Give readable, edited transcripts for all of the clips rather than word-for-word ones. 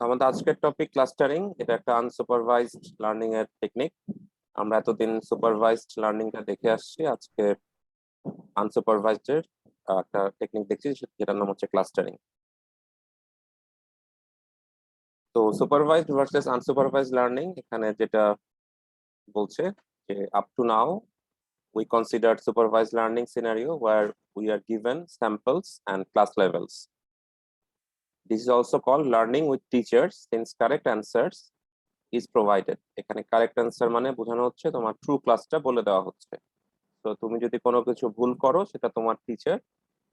আমাদের আজকের topic clustering. এটা একটা আনসুপারভাইজড লার্নিং এর টেকনিক। আমরা এতদিন সুপারভাইজড লার্নিংটা দেখে আসছি, আজকে আনসুপারভাইজড এর একটা টেকনিক দেখছি যেটার নাম হচ্ছে ক্লাস্টারিং। তো সুপারভাইজড ভার্সেস আনসুপারভাইজড লার্নিং এখানে যেটা বলছে যে up to now we considered supervised learning scenario where we are given samples and class levels. This is also called learning with teachers since correct answers is provided. এখানে correct answer মানে বোঝানো হচ্ছে তোমার true ক্লাসটা বলে দেওয়া হচ্ছে। তো তুমি যদি কোনো কিছু ভুল করো সেটা তোমার টিচার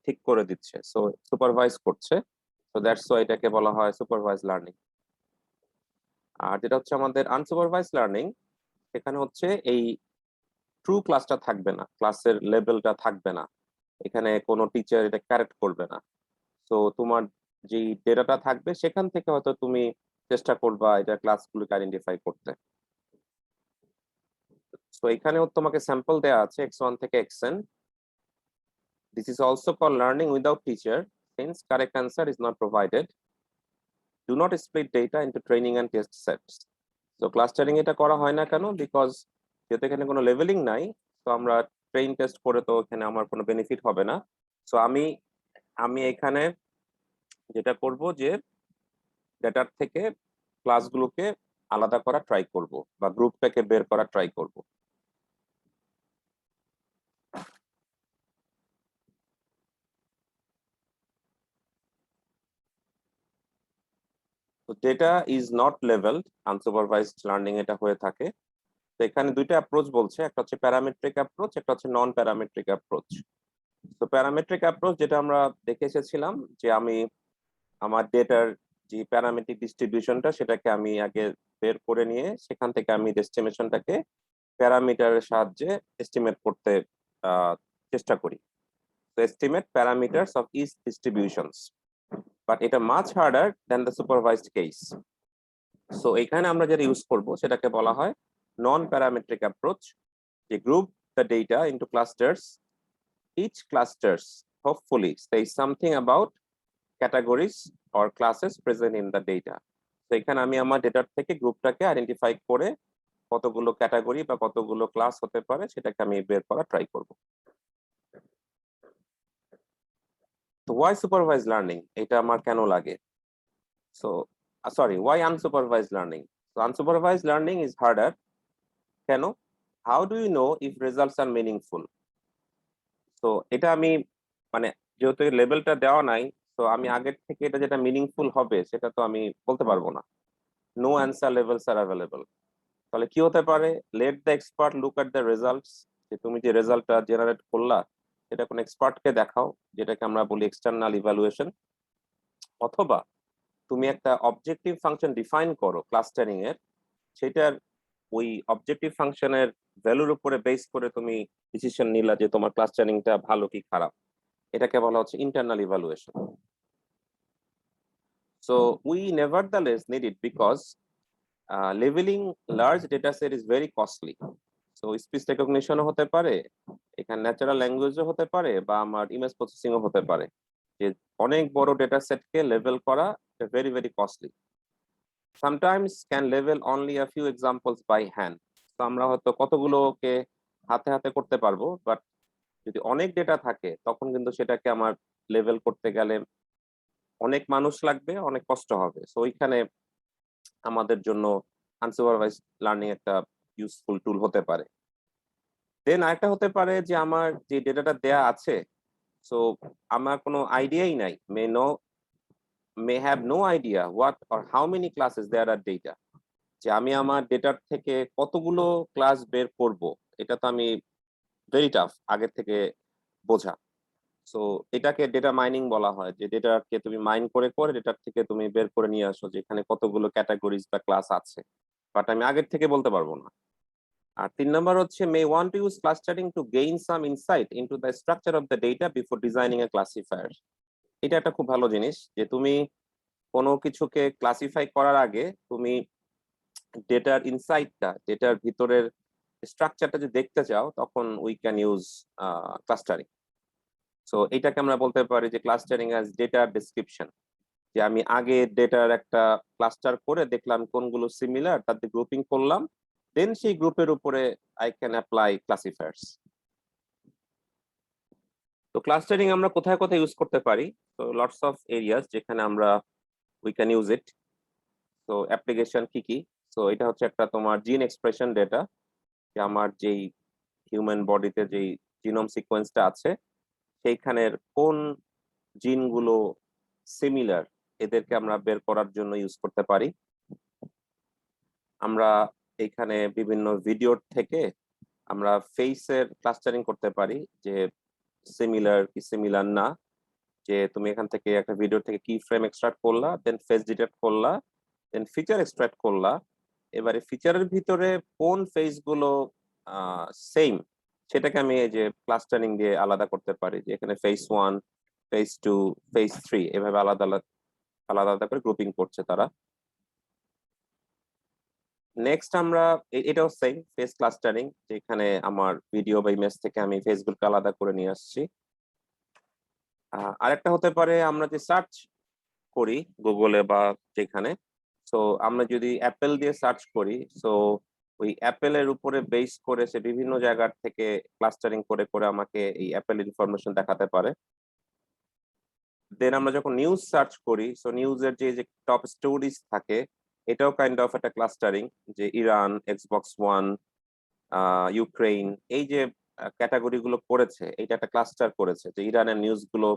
ঠিক করে দিচ্ছে, সো সুপারভাইজ করছে। সো দ্যাটস ওয়াই এটাকে বলা হয় সুপারভাইজ লার্নিং। আর যেটা হচ্ছে আমাদের আনসুপারভাইজ লার্নিং, এখানে হচ্ছে এই ট্রু ক্লাসটা থাকবে না, ক্লাসের লেভেলটা থাকবে না, এখানে কোনো টিচার এটা কারেক্ট করবে না। তো তোমার যে ডেটাটা থাকবে সেখান থেকে হয়তো তুমি চেষ্টা করবা এটা ক্লাসগুলোকে আইডেন্টিফাই করতে। তো এখানেও তোমাকে স্যাম্পল দেয়া আছে x1 থেকে xn। This is also called learning without teacher since correct answer is not provided. Do not split data into training and test sets. So clustering এটা করা হয় না কেন? বিকজ যেহেতু এখানে কোনো লেভেলিং নাই, তো আমরা ট্রেন টেস্ট করে তো এখানে আমার কোনো বেনিফিট হবে না। সো আমি এখানে যেটা করব যে ডেটার থেকে ক্লাসগুলোকে আলাদা করা ট্রাই করব বা গ্রুপটাকে বের করা ট্রাই করব। তো data is not levelled, unsupervised learning এটা হয়ে থাকে। তো এখানে দুইটা অ্যাপ্রোচ বলছে, একটা হচ্ছে প্যারামেট্রিক অ্যাপ্রোচ, একটা হচ্ছে নন প্যারামেট্রিক অ্যাপ্রোচ। তো প্যারামেট্রিক অ্যাপ্রোচ যেটা আমরা দেখে এসেছিলাম যে আমি আমার ডেটার যে প্যারামেট্রিক ডিস্ট্রিবিউশনটা সেটাকে আমি আগে বের করে নিয়ে সেখান থেকে আমি এস্টিমেশনটাকে প্যারামিটারের সাহায্যে এস্টিমেট করতে চেষ্টা করি। তো estimate parameters of each distributions, but এটা much harder than the supervised case. So এখানে আমরা যেটা ইউজ করব সেটাকে বলা হয় নন প্যারামেট্রিক অ্যাপ্রোচ, যে group the data into clusters. Each clusters hopefully says something about categories or classes present in the data. তো এখানে আমি আমার ডেটার থেকে গ্রুপটাকে আইডেন্টিফাই করে কতগুলো ক্যাটাগরি বা কতগুলো ক্লাস হতে পারে সেটাকে আমি বের করা ট্রাই করব। তো why supervised learning এটা আমার কেন লাগে? So sorry, why unsupervised learning? So unsupervised learning is harder. কেন? How do you know if results are meaningful? So এটা আমি মানে যেহেতু লেভেলটা দেওয়া নাই, তো আমি আগের থেকে এটা যেটা মিনিংফুল হবে সেটা তো আমি বলতে পারবো না। No answer levels are available. তাহলে কি হতে পারে? Let the expert look at the results, যে তুমি যে রেজাল্টটা জেনারেট করলা সেটা কোনো এক্সপার্টকে দেখাও, যেটাকে আমরা বলি এক্সটার্নাল ইভ্যালুয়েশন। অথবা তুমি একটা অবজেক্টিভ ফাংশন ডিফাইন করো ক্লাস্টারিং এর, সেটার ওই অবজেক্টিভ ফাংশনের ভ্যালুর উপরে বেস করে তুমি ডিসিশন নিলা যে তোমার ক্লাস্টারিংটা ভালো কি খারাপ। এটাকে বলা হচ্ছে internal evaluation. So we nevertheless need it because লেভেলিং large data set is very costly. So speech রেকগনিশনও হতে পারে, এখানে ন্যাচারাল ল্যাঙ্গুয়েজও হতে পারে, বা আমার ইমেজ প্রসেসিংও হতে পারে। যে অনেক বড় ডেটা সেটকে লেভেল করা very very costly. sometimes can level only a few examples by hand. তো আমরা হয়তো কতগুলোকে হাতে হাতে করতে পারবো, বাট যদি অনেক ডেটা থাকে তখন কিন্তু সেটাকে আমার লেভেল করতে গেলে অনেক মানুষ লাগবে, অনেক কষ্ট হবে। সো ওইখানে আমাদের জন্য আনসুপারভাইজড লার্নিং একটা ইউজফুল টুল হতে পারে। দেন আরেকটা হতে পারে যে আমার যে ডেটাটা দেয়া আছে, সো আমার কোনো আইডিয়াই নাই, may have no idea what or how many classes there are data, যে আমি আমার ডেটার থেকে কতগুলো ক্লাস বের করব, এটা তো আমি ভেরি টাফ আগে থেকে বোঝা। সো এটাকে ডেটা মাইনিং বলা হয়, যে ডেটাকে তুমি মাইন করে করে ডেটার থেকে তুমি বের করে নিয়ে আসো যে এখানে কতগুলো ক্যাটাগরিজ বা ক্লাস আছে, বাট আমি আগের থেকে বলতে পারবো না। আর 3 নম্বর হচ্ছে may want to use clustering to gain some insight into the structure of the data before designing a classifier. এটা একটা খুব ভালো জিনিস যে তুমি কোনো কিছুকে ক্লাসিফাই করার আগে তুমি ডেটার ইনসাইটটা, ডেটার ভিতরের স্ট্রাকচারটা যদি দেখতে চাও তখন we can use clustering. So এটাকে আমরা বলতে পারি যে ক্লাস্টারিং অ্যাজ ডেটা ডেসক্রিপশন, যে আমি আগে ডেটার একটা ক্লাস্টার করে দেখলাম কোনগুলো সিমিলার, তাদের গ্রুপিং করলাম, দেন সেই গ্রুপের উপরে আই ক্যান অ্যাপ্লাই ক্লাসিফায়ার্স। তো ক্লাস্টারিং আমরা কোথায় কোথায় ইউজ করতে পারি? তো লটস অফ এরিয়াস যেখানে আমরা উই ক্যান ইউজ ইট। তো অ্যাপ্লিকেশন কি কি? তো এটা হচ্ছে একটা তোমার জিন এক্সপ্রেশন ডেটা, যে আমার যেই হিউম্যান বডিতে যেই জিনোম সিকোয়েন্সটা আছে সেইখানের কোন জিনগুলো সিমিলার, এদেরকে আমরা বের করার জন্য ইউজ করতে পারি। আমরা এখানে বিভিন্ন ভিডিওর থেকে আমরা ফেসের ক্লাস্টারিং করতে পারি, যে সিমিলার কি সিমিলার না। যে তুমি এখান থেকে একটা ভিডিও থেকে কি ফ্রেম এক্সট্রাক্ট করলা, দেন ফেস ডিটেক্ট করলা, দেন ফিচার এক্সট্রাক্ট করলা। এবারে ফিচারের ভিতরে কোন ফেস গুলো সেম, সেটাকে আমি এই যে ক্লাস্টারিং দিয়ে আলাদা করতে পারি, যে এখানে ফেস 1, ফেস 2, ফেস 3 এভাবে আলাদা আলাদা আলাদা আলাদা করে গ্রুপিং করছে তারা। নেক্সট আমরা এটাও সেম ফেস ক্লাস্টারিং, যেখানে আমার ভিডিও বা ইমেজ থেকে আমি ফেস গুলোকে আলাদা করে নিয়ে আসছি। আরেকটা হতে পারে আমরা যে সার্চ করি গুগলে বা যেখানে, সো আমরা যদি অ্যাপেল দিয়ে সার্চ করি, সো ওই অ্যাপেলের উপরে বেস করে সে বিভিন্ন জায়গার থেকে ক্লাস্টারিং করে করে আমাকে এই অ্যাপেলের ইনফরমেশন দেখাতে পারে। দেন আমরা যখন নিউজ সার্চ করি, সো নিউজের যে টপ স্টোরিজ থাকে, এটাও কাইন্ড অফ একটা ক্লাস্টারিং, যে ইরান, এক্সবক্স ওয়ান, ইউক্রেন, এই যে ক্যাটাগরি গুলো করেছে, এইটা একটা ক্লাস্টার করেছে, যে ইরানের নিউজ গুলো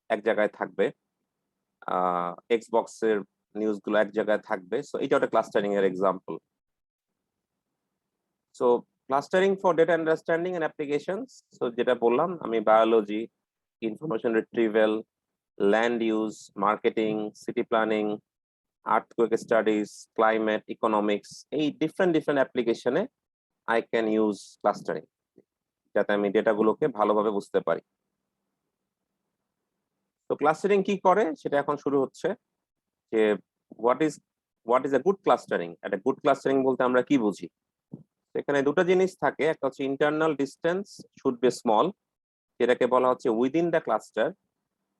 এক জায়গায় থাকবে, এক্সবক্সের নিউজ গুলো এক জায়গায় থাকবে। সো এটা একটা ক্লাস্টারিং এর example. So clustering for data understanding and applications, so যেটা বললাম আমি, biology, information retrieval, land use, marketing, city planning, earthquake studies, climate, economics, এই ডিফারেন্ট ডিফারেন্ট অ্যাপ্লিকেশনে আই ক্যান ইউজ ক্লাস্টারিং, যাতে আমি ডেটাগুলোকে ভালোভাবে বুঝতে পারি। তো ক্লাস্টারিং কি করে সেটা এখন শুরু হচ্ছে, যে what is a good clustering. একটা গুড ক্লাস্টারিং বলতে আমরা কি বুঝি? এখানে দুটো জিনিস থাকে, একটা হচ্ছে internal distance should be small, যেটাকে বলা হচ্ছে উইদিন দ্য ক্লাস্টার,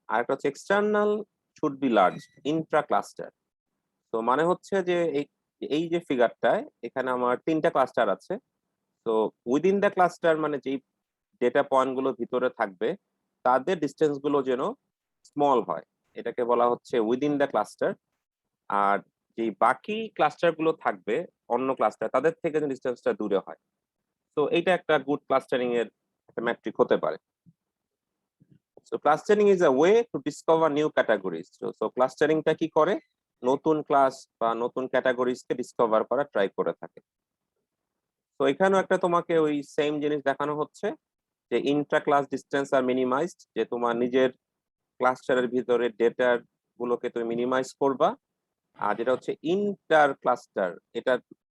আর একটা হচ্ছে external should be large, Intra cluster. তো মানে হচ্ছে যে এই যে ফিগারটায় এখানে আমার তিনটা ক্লাস্টার আছে। তো উইদিন দ্য ক্লাস্টার মানে যেই ডেটা পয়েন্ট গুলো ভিতরে থাকবে তাদের ডিস্টেন্স গুলো যেন স্মল হয়, এটাকে বলা হচ্ছে উইদিন দ্য ক্লাস্টার। আর যে বাকি ক্লাস্টার গুলো থাকবে অন্য ক্লাস্টার, তাদের থেকে যেন ডিস্টেন্সটা দূরে হয়। তো এইটা একটা গুড ক্লাস্টারিং এর একটা ম্যাট্রিক হতে পারে। So clustering is a way to discover new categories. So ক্লাস্টারিংটা কি করে? নতুন ক্লাস বা নতুন ক্যাটাগরিজ কে ডিসকভার করা ট্রাই করে থাকে। তো এখানেও একটা তোমাকে ওই সেম জিনিস দেখানো হচ্ছে, যে ইন্ট্রা ক্লাস ডিস্টেন্স আর মিনিমাইজড, যে তোমার নিজের ক্লাস্টারের ভিতরে ডেটার গুলোকে তুমি মিনিমাইজ করবা, আর যেটা হচ্ছে ইন্টার ক্লাস্টার, এটা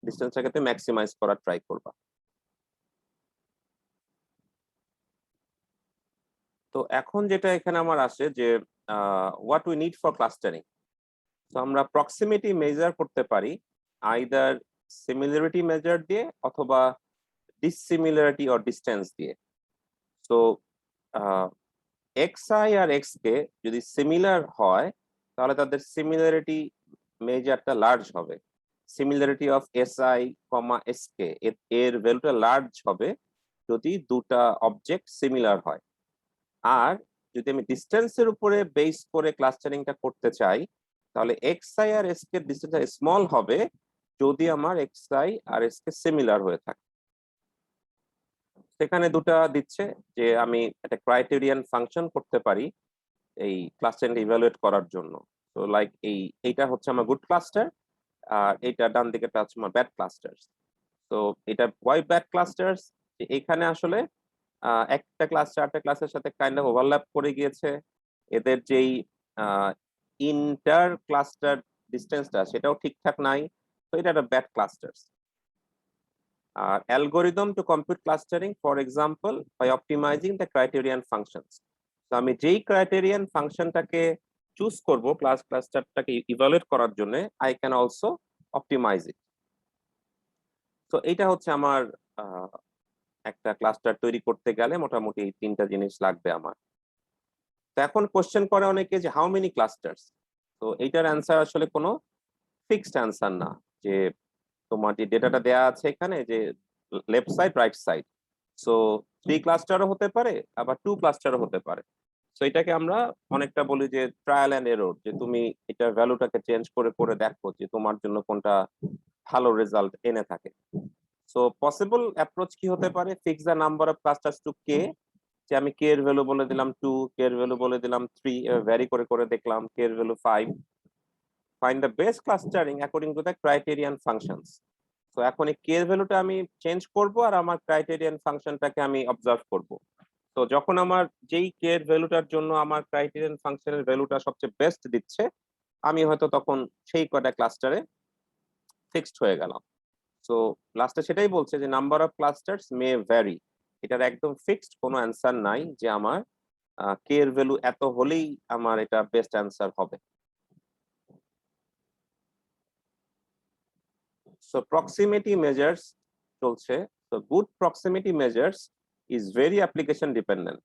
ডিস্টেন্সটাকে তুমি ম্যাক্সিমাইজ করার ট্রাই করবা। তো এখন যেটা এখানে আমার আসে, যে what we need for clustering. তো আমরা প্রক্সিমিটি মেজার করতে পারি আইদার সিমিলারিটি মেজার দিয়ে অথবা ডিসিমিলারিটি অর ডিস্টেন্স দিয়ে। তো xi আর xk যদি সিমিলার হয়, তাহলে তাদের সিমিলারিটি মেজারটা লার্জ হবে। সিমিলারিটি অফ si, sk এর ভ্যালুটা লার্জ হবে যদি দুটা অবজেক্ট সিমিলার হয়। আর যদি আমি ডিস্টেন্সের উপরে বেস করে ক্লাস্টারিংটা করতে চাই, তাহলে xi আর sk এর ডিস্টেন্সটা স্মল হবে যদি আমার xi আর sk সিমিলার হয়ে থাকে। সেখানে দুটা দিচ্ছে, যে আমি একটা ক্রাইটেরিয়ান ফাংশন করতে পারি এই ক্লাস্টারিং ইভালুয়েট করার জন্য। তো লাইক এইটা হচ্ছে আমার গুড ক্লাস্টার, আর এইটা ডান দিকেটা হচ্ছে আমার ব্যাড ক্লাস্টার। তো এটা ওয়াই ব্যাড ক্লাস্টার্স, এখানে আসলে একটা ক্লাস্টার আরেকটা ক্লাসের সাথে কাইন্ড অফ ওভারল্যাপ করে গিয়েছে। এদের যেই ইন্টার ক্লাস্টার ডিস্টেন্সটা সেটাও ঠিকঠাক নাই। তো এটা একটা ব্যাড ক্লাস্টার্স। আর algorithm to compute clustering, for example by optimizing the criterion functions. তো আমি যেই ক্রাইটেরিয়ান ফাংশনটাকে চুজ করব ক্লাস্টারটাকে ইভালুয়েট করার জন্য, আই ক্যান অলসো অপটিমাইজ ইট। তো এইটা হচ্ছে আমার একটা ক্লাস্টার তৈরি করতে গেলে মোটামুটি এই তিনটা জিনিস লাগবে আমার। তো এখন কোশ্চেন করে অনেকে যে হাউ মেনি ক্লাস্টার্স। তো এইটার অ্যান্সার আসলে কোনো ফিক্সড অ্যান্সার না, যে তোমার যে ডেটাটা দেয়া আছে এখানে, যে left side right side, so 3 ক্লাস্টারও হতে পারে, আবার 2 ক্লাস্টারও হতে পারে। সো এটাকে আমরা অনেকটা বলি যে ট্রায়াল এন্ড এরর, যে তুমি এটার ভ্যালুটাকে চেঞ্জ করে করে দেখো যে তোমার জন্য কোনটা ভালো রেজাল্ট এনে থাকে। সো পসিবল অ্যাপ্রোচ কি হতে পারে? Fix the number of clusters to K, যে আমি কে এর ভ্যালু বলে দিলাম 2, কে এর ভ্যালু বলে দিলাম 3, ভ্যারি করে করে দেখলাম কে এর value 5। Find the best clustering according to the criterion functions. তো এখন এই কে এর ভ্যালুটা আমি চেঞ্জ করব, আর আমার ক্রাইটেরিয়ান ফাংশনটাকে আমি অবজার্ভ করব। তো যখন আমার যেই কে এর ভ্যালুটার জন্য আমার ক্রাইটেরিয়ান ফাংশনের ভ্যালুটা সবচেয়ে বেস্ট দিচ্ছে, আমি হয়তো তখন সেই কয়টা ক্লাস্টারে ফিক্সড হয়ে গেলাম। সো লাস্টে সেটাই বলছে যে number of clusters may vary. এটার একদম ফিক্সড কোনো অ্যান্সার নাই যে আমার কে এর ভ্যালু এত হলেই আমার এটা বেস্ট অ্যান্সার হবে। সো প্রক্সিমিটি মেজার্স চলছে। So good proximity measures is very application dependent.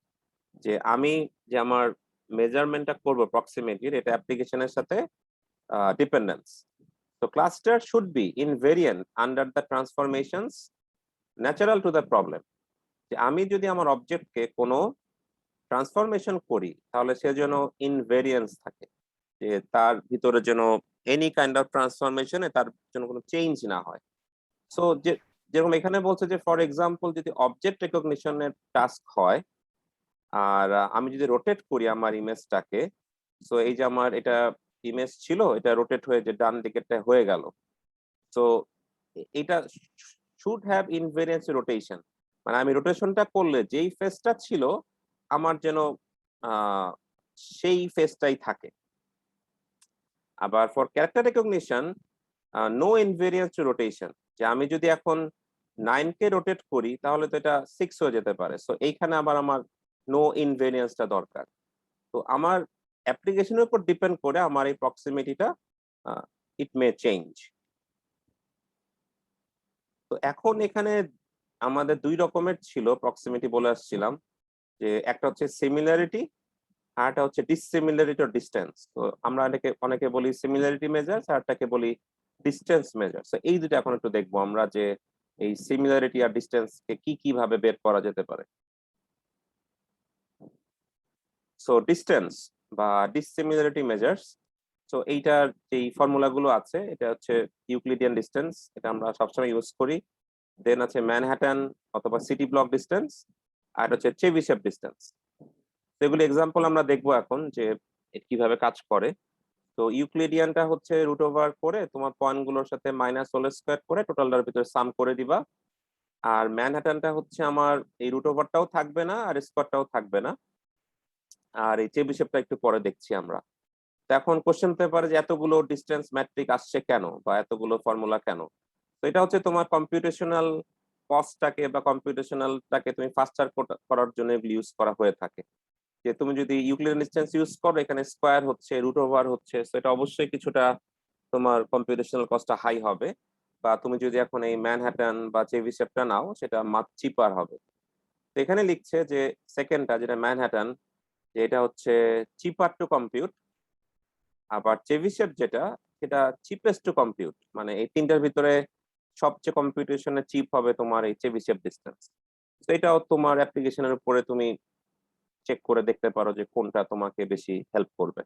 যে আমি যে আমার মেজারমেন্টটা করব প্রক্সিমিটির, এটা অ্যাপ্লিকেশনের সাথে dependence. So cluster should be invariant under the transformations natural to the problem. যে আমি যদি আমার অবজেক্টকে কোনো ট্রান্সফরমেশন করি, তাহলে সে যেন ইনভেরিয়েন্স থাকে, যে তার ভিতরে যেন এনি কাইন্ড অফ ট্রান্সফরমেশনে তার যেন কোনো চেঞ্জ না হয়। সো যে যেরকম এখানে বলছে যে ফর এক্সাম্পল যদি অবজেক্ট রেকগনিশনের টাস্ক হয়, আর আমি যদি রোটেট করি আমার ইমেজটাকে, সো এই যে আমার এটা ইমেজ ছিল, এটা রোটেট হয়ে যে ডান দিকেরটা হয়ে গেল। সো এটা শুড হ্যাভ ইনভেরিয়েন্স রোটেশন, মানে আমি রোটেশনটা করলে যেই ফেসটা ছিল আমার যেন আহ, সেই ফেসটাই থাকে। আবার for character recognition no invariance rotation, যে আমি যদি এখন 9 কে রোটেট করি তাহলে তো এটা 6 হয়ে যেতে পারে। সো এইখানে আবার আমার নো ইনভেরিয়েন্সটা দরকার। তো আমার অ্যাপ্লিকেশনের উপর ডিপেন্ড করে আমার এই প্রক্সিমিটিটা ইট মে চেঞ্জ। তো এখন এখানে আমাদের দুই রকমের ছিল প্রক্সিমিটি বলে আসছিলাম, যে একটা হচ্ছে সিমিলারিটি, আর একটা হচ্ছে ডিসিমিলারিটি অর ডিসটেন্স। তো আমরা অনেকে বলি সিমিলারিটি মেজার্স, আর একটাকে বলি ডিসটেন্স মেজার্স। তো এই দুটো এখন একটু দেখবো আমরা, যে এই সিমিলারিটি আর ডিসটেন্স কে কি কিভাবে বের করা যেতে পারে। সো ডিসটেন্স বা ডিসিমিলারিটি মেজার্স, সো এইটার যেই ফর্মুলা গুলো আছে, এটা হচ্ছে ইউক্লিডিয়ান ডিসটেন্স, এটা আমরা সবসময় ইউজ করি। দেন আছে ম্যানহাটন অথবা সিটি ব্লক ডিসটেন্স, আর হচ্ছে চেবিশেভ ডিসটেন্স। এগুলো এক্সাম্পল আমরা দেখবো এখন যে কিভাবে কাজ করে। তো ইউক্লিডিয়ানটা হচ্ছে রুট ওভার করে তোমার পয়েন্ট গুলোর সাথে মাইনাস হোল স্কয়ার করে টোটালটার ভিতরে সাম করে দিবা। আর ম্যানহাটনটা হচ্ছে আমার এই রুট ওভারটাও থাকবে না আর স্কয়ারটাও থাকবে না। আর এই চেবিশেভটা একটু পরে দেখছি আমরা। তো এখন কোশ্চেন পেপারে যে এতগুলো ডিসটেন্স ম্যাট্রিক আসছে কেন, বা এতগুলো ফর্মুলা কেন? তো এটা হচ্ছে তোমার কম্পিউটেশনাল কস্টটাকে বা কম্পিউটেশনালটাকে তুমি ফাস্টার করার জন্য ইউজ করা হয়ে থাকে। যে তুমি যদি ইউক্লিডিয়ান ডিসটেন্স ইউজ করো, এখানে স্কয়ার হচ্ছে, রুট ওভার হচ্ছে, তো এটা অবশ্যই কিছুটা তোমার কম্পিউটেশনাল কস্টটা হাই হবে। বা তুমি যদি এখন এই ম্যানহাটন বা চেবিশেভটা নাও, সেটা মাছ চিপার হবে। তো এখানে লিখছে যে সেকেন্ডটা যেটা ম্যানহাটন, যে এটা হচ্ছে চিপার টু কম্পিউট। আবার চেবিশেভ যেটা, সেটা চিপেস্ট টু কম্পিউট, মানে এই তিনটার ভিতরে সবচেয়ে কম্পিউটেশনে চিপ হবে তোমার এই চেবিশেভ ডিসটেন্স। তো এটাও তোমার অ্যাপ্লিকেশনের উপরে তুমি চেক করে দেখতে পারো যে কোনটা তোমাকে বেশি হেল্প করবে।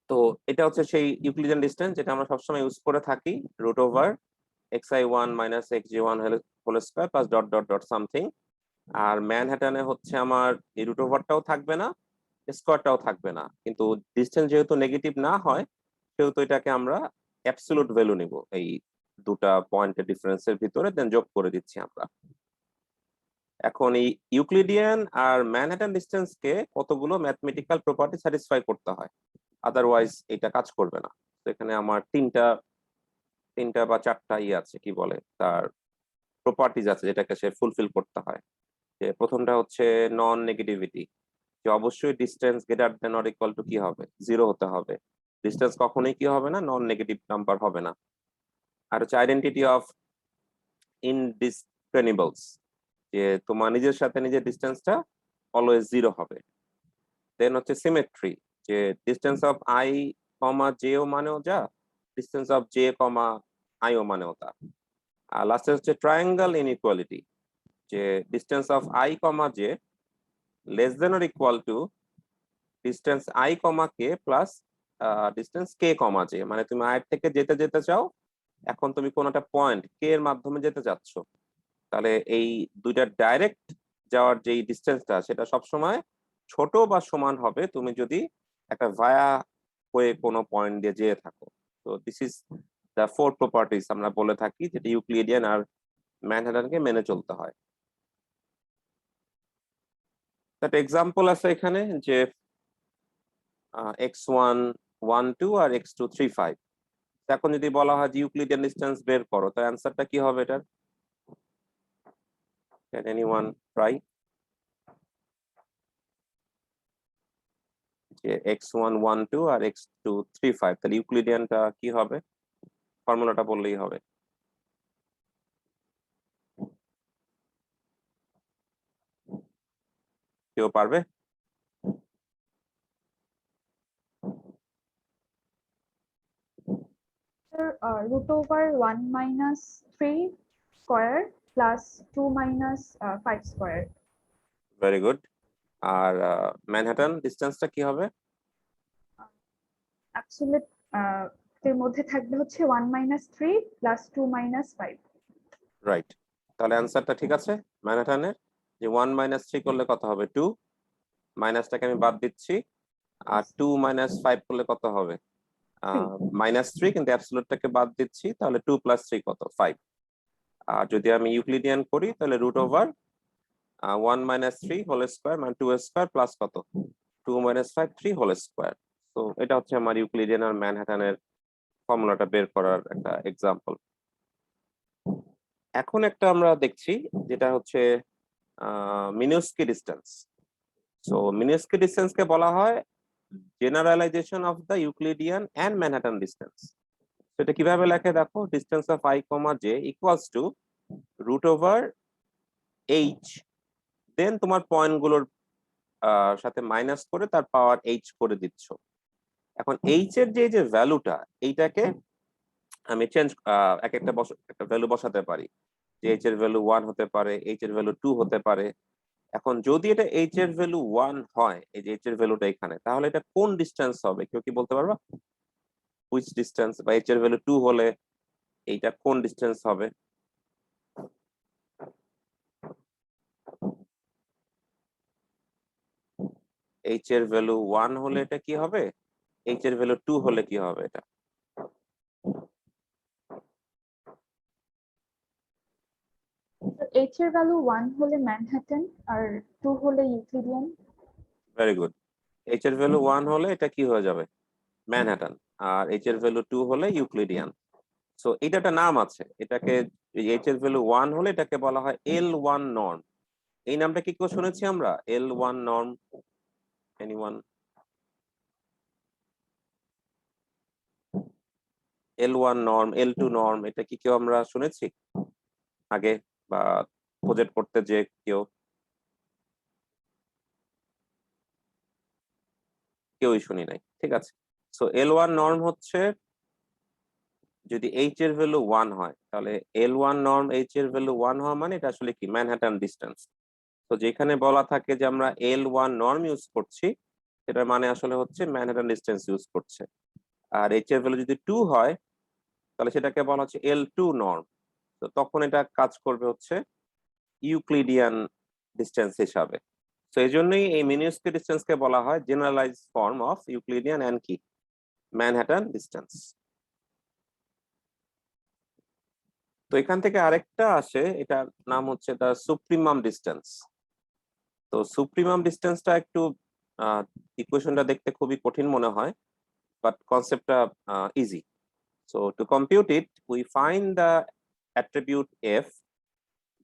তো এটা হচ্ছে সেই ইউক্লিডিয়ান ডিসটেন্স যেটা আমরা সবসময় ইউজ করে থাকি, root over xi1 minus xj1 whole square plus dot dot dot something. আর ম্যানহাটনে হচ্ছে আমার এই রুট ওভারটাও থাকবে না, স্কয়ারটাও থাকবে না, কিন্তু ডিসটেন্স যেহেতু নেগেটিভ না হয়, সেহেতু এটাকে আমরা অ্যাবসলিউট ভ্যালু নিব এই দুটা পয়েন্টের ডিফারেন্সের ভিতরে, দেন যোগ করে দিচ্ছি আমরা। এখন এই ইউক্লিডিয়ান আর ম্যানহাটন ডিসটেন্স কে কতগুলো ম্যাথমেটিক্যাল প্রপার্টি স্যাটিসফাই করতে হয়, আদারওয়াইজ এটা কাজ করবে না। তো এখানে আমার তিনটা বা চারটা আছে, কি বলে তার প্রপার্টিজ আছে, যেটাকে সে ফুলফিল করতে হয়। যে প্রথমটা হচ্ছে নন নেগেটিভিটি, যে অবশ্যই distance greater than or equal to কি হবে, 0 হতে হবে। ডিস্টেন্স কখনোই কি হবে না, নন নেগেটিভ নাম্বার হবে না। আর হচ্ছে আইডেন্টিটি অফ ইনডিসক্রিমিনেবলস, যে তোমার নিজের সাথে নিজের ডিস্টেন্সটা অলওয়েজ 0 হবে। দেন হচ্ছে সিমেট্রি, যে distance of i comma j ও মানেও যা, distance of j comma i ও মানেও তা। আর লাস্টে হচ্ছে ট্রায়াঙ্গেল ইনইকুয়ালিটি, যে distance of i comma j less than or equal to distance i comma k plus distance k comma j। মানে তুমি i থেকে যেতে যেতে চাও, এখন তুমি কোন একটা পয়েন্ট k এর মাধ্যমে যেতে চাচ্ছ, তাহলে এই দুইটা ডাইরেক্ট যাওয়ার যে ডিস্টেন্সটা সেটা সবসময় ছোট বা সমান হবে তুমি যদি একটা ভায়া হয়ে কোনো পয়েন্ট দিয়ে যেয়ে থাকো। তো this is the four properties আমরা বলে থাকি, যেটা ইউক্লিডিয়ান আর ম্যানহাটনকে মেনে চলতে হয়। একটা এক্সাম্পল আছে এখানে, যে x1 1 2 আর x2 3 5। এখন যদি বলা হয় যে ইউক্লিডিয়ান ডিস্টেন্স বের করো, তো অ্যান্সারটা কি হবে এটার? Can anyone try? যে x1 1 2 আর x2 3 5, তাহলে ইউক্লিডিয়ানটা কি হবে? ফর্মুলাটা বললেই হবে। কেউ পারবে? root over 1 minus 3 square plus 2 minus 5 square. Very good. আর ম্যানহাটন ডিস্টেন্সটা কি হবে? Absolute এর মধ্যে থাকবে হচ্ছে 1 minus 3 plus 2 minus 5. রাইট, তাহলে অ্যান্সারটা ঠিক আছে ম্যানহাটনের। যে 1 মাইনাস 3 করলে কত হবে? 2, মাইনাসটাকে আমি বাদ দিচ্ছি, আর 2 মাইনাস 5 করলে কত হবে? মাইনাস 3, কিন্তু অ্যাবসলিউটটাকে বাদ দিচ্ছি, তাহলে 2 প্লাস 3 কত? 5। আর যদি আমি ইউক্লিডিয়ান করি, তাহলে root over 1 minus 3 whole square মানে 2 স্কোয়ার প্লাস কত? 2 মাইনাস 5 3 হোল স্কোয়ার। তো এটা হচ্ছে আমার ইউক্লিডিয়ান আর ম্যানহাটনের ফর্মুলাটা বের করার একটা এক্সাম্পল। এখন একটা আমরা দেখছি যেটা হচ্ছে মিনস্কি ডিস্টেন্স। সো মিনস্কি ডিস্টেন্সকে বলা হয় generalization of the Euclidean and Manhattan distance. সেটা কিভাবে লেখে দেখো, distance of i comma j equals to root over h, then তোমার পয়েন্ট গুলোর সাথে মাইনাস করে তার পাওয়ার h করে দিচ্ছ। এখন h এর যে ভ্যালুটা, এইটাকে আমি চেঞ্জ এক একটা ভ্যালু বসাতে পারি, যে h এর ভ্যালু 1 হতে পারে, h এর ভ্যালু 2 হতে পারে। এখন যদি এটা h এর ভ্যালু 1 হয়, এই যে h এর ভ্যালুটা এখানে, তাহলে এটা কোন ডিস্টেন্স হবে? কেউ কি বলতে পারবা? Which distance? বা h এর ভ্যালু 2 হলে এইটা কোন ডিস্টেন্স হবে? h এর ভ্যালু 1 হলে এটা কি হবে? h এর ভ্যালু 2 হলে কি হবে এটা? h এর ভ্যালু 1 হলে ম্যানহাটন আর 2 হলে ইউক্লিডিয়ান। Very good. h এর ভ্যালু 1 হলে এটা কি হয়ে যাবে? ম্যানহাটন। আর h এর ভ্যালু 2 হলে ইউক্লিডিয়ান। সো এটা একটা নাম আছে, এটাকে h এর ভ্যালু 1 হলে এটাকে বলা হয় L1 নর্ম। এই নামটা কি কেউ শুনেছি আমরা? L1 norm, anyone? L1 norm, L2 norm, এটা কি কেউ আমরা শুনেছি আগে, বা প্রজেক্ট করতে যে কেউ? কেউই শুনি নাই, ঠিক আছে। সো L1 নর্ম হচ্ছে যদি h এর ভ্যালু 1 হয়, তাহলে L1 নর্ম h এর ভ্যালু 1 হওয়া মানে এটা আসলে কি? Manhattan distance. তো যেখানে বলা থাকে যে আমরা L1 নর্ম ইউজ করছি, সেটার মানে আসলে হচ্ছে ম্যানহাটন ডিস্টেন্স ইউজ করছে। আর h এর ভ্যালু যদি 2 হয়, তাহলে সেটাকে বলা হচ্ছে L2 নর্ম। তো তখন এটা কাজ করবে হচ্ছে ইউক্লিডিয়ান ডিস্টেন্স হিসাবে। তো এই জন্যই এই মিনিস্কি ডিস্টেন্সকে বলা হয় generalize form of Euclidean and কি? Manhattan distance. তো এখান থেকে আরেকটা আসে, এটার নাম হচ্ছে দ্য সুপ্রিমাম ডিস্টেন্স। তো সুপ্রিমাম ডিস্টেন্সটা একটু ইকুয়েশনটা দেখতে খুবই কঠিন মনে হয়, বাট কনসেপ্টটা easy. So to compute it, we find the attribute f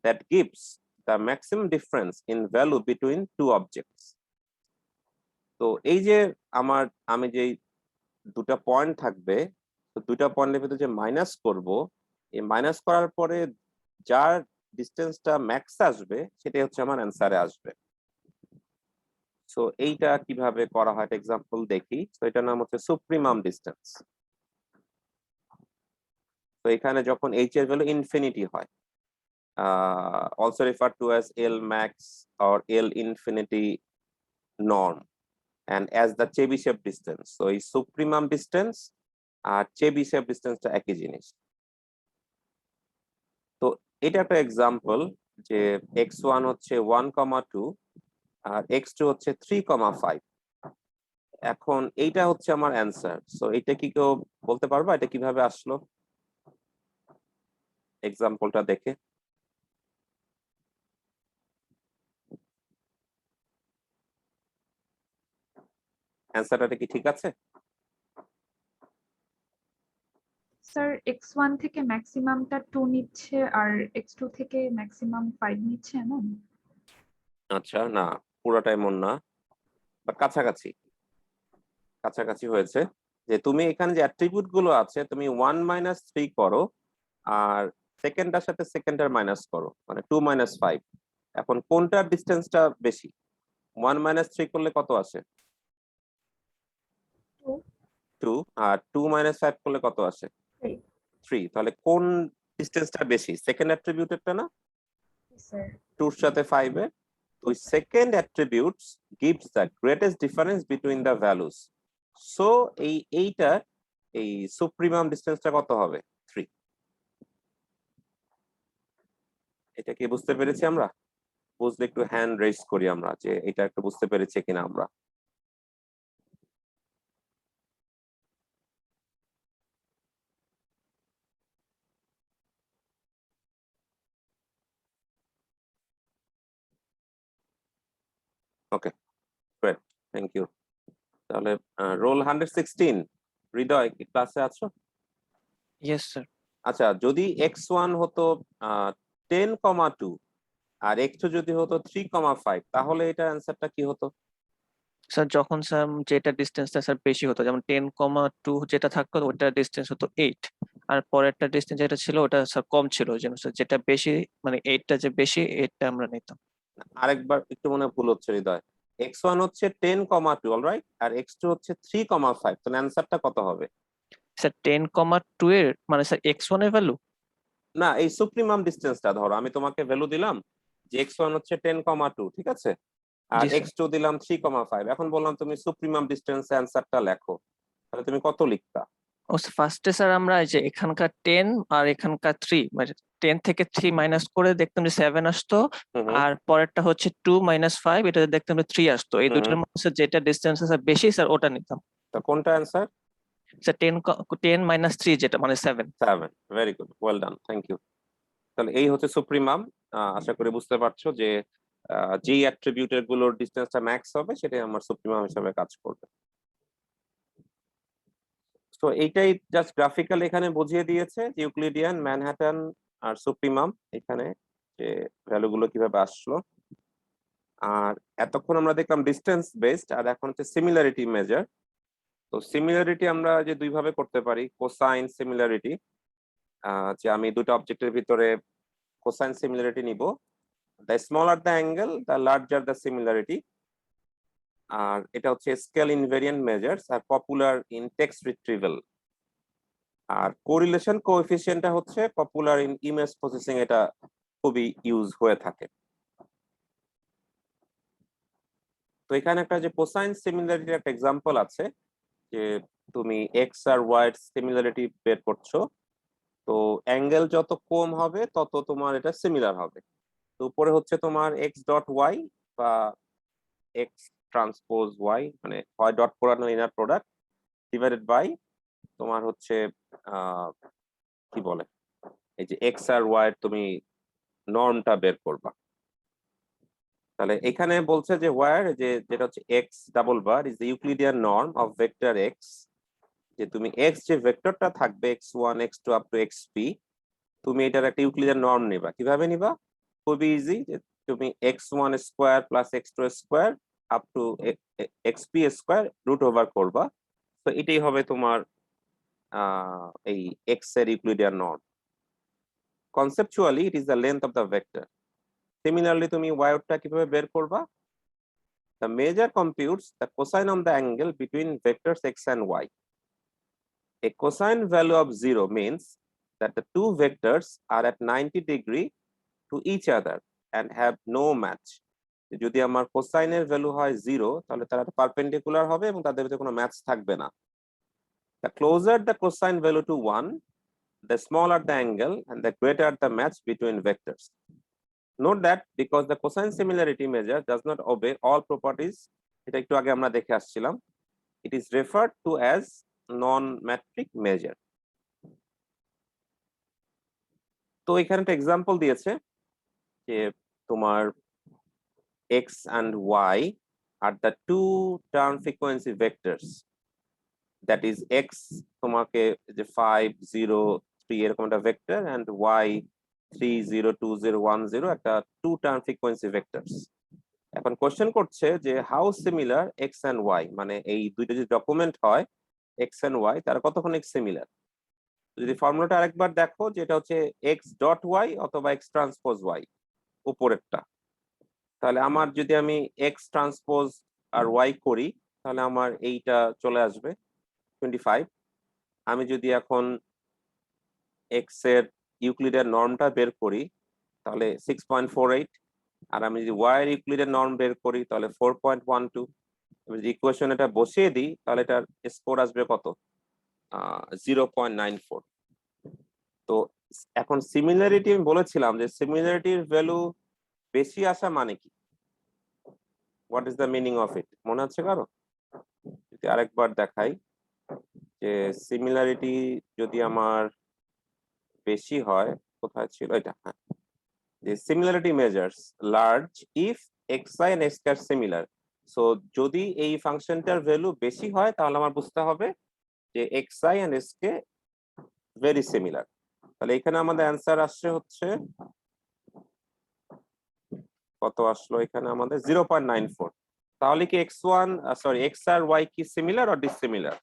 that gives the maximum difference in value between two objects. তো এই যে আমি যে দুটা পয়েন্ট থাকবে, তো দুটা পয়েন্টের ভিতরে যে মাইনাস করব, এই মাইনাস করার পরে যার ডিস্টেন্সটা ম্যাক্স আসবে, সেটাই হচ্ছে আমার অ্যান্সারে আসবে। সো এইটা কিভাবে করা হয় এক্সাম্পল দেখি। তো এটার নাম হচ্ছে সুপ্রিমাম ডিস্টেন্স। তো এখানে যখন h এর ভ্যালু ইনফিনিটি হয়, also referred to as L max or L infinity norm and as the Chebyshev distance. So এই সুপ্রিমাম ডিস্টেন্স আর Chebyshev ডিস্টেন্সটা একই জিনিস। তো এটা একটা এক্সাম্পল যে x1 হচ্ছে 1,2 আর x2 হচ্ছে 3,5। এখন এইটা হচ্ছে আমার অ্যান্সার। সো এটা কি কেউ বলতে পারবা এটা কিভাবে আসলো এক্সাম্পলটা দেখে? অ্যান্সারটা কি ঠিক আছে? স্যার x1 থেকে ম্যাক্সিমামটা 2 নিচ্ছে আর x2 থেকে ম্যাক্সিমাম 5 নিচ্ছে এমন? আচ্ছা, না পুরোটাই মন না, বাট কাছাকাছি কাছাকাছি হয়েছে। যে তুমি এখানে যে অ্যাট্রিবিউট গুলো আছে তুমি 1 - 3 করো আর সেকেন্ডটার সাথে সেকেন্ডার মাইনাস করো, মানে 2 - 5। এখন কোনটার ডিস্টেন্সটা বেশি? 1 - 3 করলে কত আসে? 2 2। আর 2 - 5 করলে কত আসে? 3 3। তাহলে কোন ডিস্টেন্সটা বেশি? সেকেন্ড অ্যাট্রিবিউটেরটা না? স্যার। 2 এর সাথে 5 এর। ওই second attributes gives the greatest difference between the values. So এইটা এই সুপ্রিমাম ডিস্টেন্সটা কত হবে? 3। এটা কি বুঝতে পেরেছি আমরা? বুঝলে একটু হ্যান্ড রেজ করি আমরা যে এটা একটু বুঝতে পেরেছি কিনা আমরা। ওকে, গ্রেট, থ্যাংক ইউ। তাহলে রোল 116 হৃদয় কি ক্লাসে আছো? Yes sir. আচ্ছা, যদি x1 হতো 10,2 আর x2 যদি হতো 3,5 তাহলে এটা অ্যান্সারটা কি হতো? স্যার যখন স্যার যেটা ডিস্টেন্সটা স্যার বেশি হতো, যেমন 10,2 যেটা থাকতো ওটার ডিস্টেন্স হতো 8, আর পরেরটা ডিস্টেন্স যেটা ছিল ওটা স্যার কম ছিল, যেন স্যার যেটা বেশি মানে 8টা যে বেশি 8টা আমরা নিতাম। আরেকবার একটু মনে হয় ভুল হচ্ছে হৃদয়। x1 হচ্ছে 10,2 অলরাইট, আর x2 হচ্ছে 3,5। তাহলে অ্যান্সারটা কত হবে? স্যার 10,2 এর মানে স্যার x1 এর ভ্যালু। না, এই সুপ্রিমাম ডিস্টেন্সটা ধরো আমি তোমাকে ভ্যালু দিলাম যে x1 হচ্ছে 10,2, ঠিক আছে, আর জি স্যার। x2 দিলাম 3,5। এখন বললাম তুমি সুপ্রিমাম ডিস্টেন্স অ্যান্সারটা লেখো, তাহলে তুমি কত লিখতা? ও ফার্স্টে স্যার আমরা এই যে এখানকার 10 আর এখানকার 3 মানে 10 থেকে 3 মাইনাস করে দেখতাম যে 7 আসতো, হুম হুম আর পরেরটা হচ্ছে 2 - 5, এটা দেখতাম যে 3 আসতো। এই হুম। দুটোর মধ্যে স্যার যেটা ডিস্টেন্স স্যার বেশি স্যার ওটা নিতাম। তো কোনটা অ্যান্সার? স্যার 10 - 3 যেটা মানে 7। 7। Very good, well done, thank you. তাহলে এই হচ্ছে সুপ্রিমাম। আশা করি বুঝতে পারছো যে যেই অ্যাট্রিবিউটের গুলোর ডিস্টেন্সটা ম্যাক্স হবে সেটাই আমার সুপ্রিমাম হিসেবে কাজ করবে। তো এইটাই জাস্ট গ্রাফিক্যাল এখানে বুঝিয়ে দিয়েছে যে ইউক্লিডিয়ান, ম্যানহাটন আর সুপ্রিমাম এখানে যে ভ্যালুগুলো কিভাবে আসলো। আর এতক্ষণ আমরা দেখলাম ডিস্টেন্স বেসড, আর এখন হচ্ছে সিমিলারিটি মেজার। তো সিমিলারিটি আমরা যে দুই ভাবে করতে পারি, কোসাইন সিমিলারিটি, যে আমি দুটো অবজেক্টের ভিতরে কোসাইন সিমিলারিটি নিব। The smaller the angle the larger the similarity. আর এটা হচ্ছে স্কেল ইনভেরিয়েন্ট মেজার্স আর পপুলার ইন টেক্সট রিট্রিভাল। আর কোরিলেশন কোএফিসিয়েন্টটা হচ্ছে পপুলার ইন ইমেজ প্রসেসিং, এটা খুবই ইউজ হয়ে থাকে। তো এখানে একটা যে কোসাইন সিমিলারিটির একটা এক্সাম্পল আছে, যে তুমি এক্স আর ওয়াই এর সিমিলারিটি বের করছো। তো অ্যাঙ্গেল যত কম হবে তত তোমার এটা সিমিলার হবে। তো উপরে হচ্ছে তোমার এক্স ডট ওয়াই বা এক্স ট্রান্সপোজ ওয়াই, মানে হয় ডট প্রোডাক্ট না ইনার প্রোডাক্ট, ডিভাইডেড বাই তোমার হচ্ছে কি বলে এই যে এক্স আর ওয়াই এর তুমি নর্মটা বের করবা। তাহলে এখানে বলছে যে ওয়ার যে যেটা হচ্ছে x double bar is the Euclidean norm of vector x. যে তুমি এক্স যে ভেক্টরটা থাকবে x1 x2 up to xp, তুমি এটার একটা ইউক্লিডিয়ান নর্ম নিবা। কিভাবে নিবা? খুবই ইজি, যে তুমি x1 square plus x2 square up to xp square root over করবা। তো এটাই হবে তোমার এই x এর Euclidean norm. Conceptually it is the length of the vector. Similarly তুমি y টা কিভাবে বের করবা? the measure computes the cosine of the angle between vectors x and y. A cosine value of 0 means that the two vectors are at 90 degree to each other and have no match. যদি আমার কোসাইনের value হয় 0 তাহলে তারা perpendicular হবে এবং তাদের ভিতরে কোনো ম্যাচ থাকবে না। The closer the cosine value to 1, the smaller the angle and the greater the match between vectors. Note that because the cosine similarity measure does not obey all properties, এটা একটু আগে আমরা দেখে আসছিলাম, it is referred to as non-metric measure. তো এখানে একটা example দিয়েছে যে তোমার x and y are the two term frequency vectors, that is x তোমাকে যে 5 0 3 এরকম একটা ভেক্টর and y 3 0 2 0 1 0 একটা two term frequency vectors. এখন কোশ্চেন করছে যে how similar x and y, মানে এই দুইটা যদি ডকুমেন্ট হয় x and y তারা কতক্ষণ সিমিলার। যদি ফর্মুলাটা আরেকবার দেখো যেটা হচ্ছে x ডট y অথবা x ট্রান্সপোজ y উপরেরটা, তাহলে আমার যদি আমি x ট্রান্সপোজ আর y করি তাহলে আমার এইটা চলে আসবে 25। আমি যদি এখন x এর ইউক্লিডের নর্মটা বের করি তাহলে 6.48, আর আমি যদি y এর ইউক্লিডের নর্ম বের করি তাহলে 4.12। যদি ইকুয়েশন এটা বসিয়ে দিই তাহলে এটার স্কোর আসবে কত, 0.94। তো এখন সিমিলারিটি আমি বলেছিলাম যে সিমিলারিটির ভ্যালু বেশি আসা মানে কি, what is the meaning of it, মনে আছে কারো? যদি আরেকবার দেখাই যে সিমিলারিটি যদি আমার বেশি হয়, কোথায় ছিল এটা, হ্যাঁ, যে similarity measures large if xi and x are similar. So যদি এই ফাংশনটার ভ্যালু বেশি হয় তাহলে আমার বুঝতে হবে যে xi and sk very similar. তাহলে এখানে আমাদের অ্যান্সার আসছে হচ্ছে কত আসলো, এখানে আমাদের 0.94। তাহলে কি x1 সরি x আর y কি সিমিলার অর ডিসিমিলার?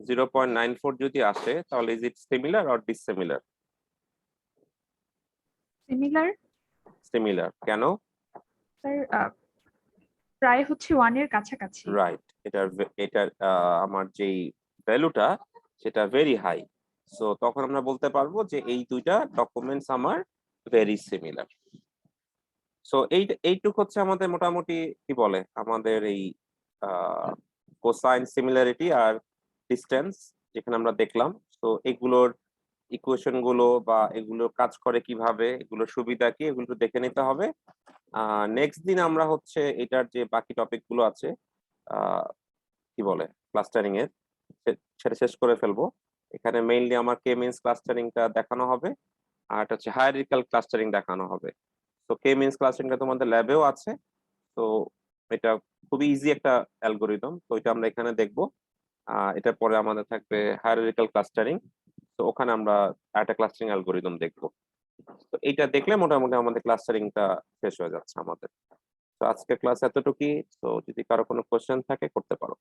0.94 যদি আসে তাহলে is it similar or dissimilar? Similar similar. কেন? স্যার প্রায় হচ্ছে 1 এর কাছাকাছি। রাইট, এটার আমার যেই ভ্যালুটা সেটা ভেরি হাই, সো তখন আমরা বলতে পারবো যে এই দুইটা ডকুমেন্টস আমার ভেরি সিমিলার। সো এইটুক হচ্ছে আমাদের মোটামুটি কি বলে আমাদের এই কোসাইন সিমিলারিটি আর ডিসটেন্স যেখানে আমরা দেখলাম। তো এগুলোর ইকুয়েশন গুলো বা এগুলো কাজ করে কিভাবে, এগুলোর সুবিধা কি, এগুলো দেখে নিতে হবে। নেক্সট দিন আমরা হচ্ছে এটার যে বাকি টপিক গুলো আছে কি বলে ক্লাস্টারিং এর, সেটা শেষ করে ফেলবো। এখানে মেইনলি আমার কে মিনস ক্লাস্টারিংটা দেখানো হবে আর এটা হচ্ছে হায়ারার্কিক্যাল ক্লাস্টারিং দেখানো হবে। তো কে মিনস ক্লাস্টারিংটা তোমাদের ল্যাবেও আছে, তো এটা খুবই ইজি একটা অ্যালগোরিদম, তো এটা আমরা এখানে দেখবো। এটার পরে আমাদের থাকবে হায়ারার্কিক্যাল ক্লাস্টারিং, তো ওখানে আমরা একটা ক্লাস্টারিং অ্যালগোরিদম দেখবো। তো এইটা দেখলে মোটামুটি আমাদের ক্লাস্টারিংটা শেষ হয়ে যাচ্ছে আমাদের। তো আজকের ক্লাস এতটুকুই। তো যদি কারো কোনো কোশ্চেন থাকে করতে পারো।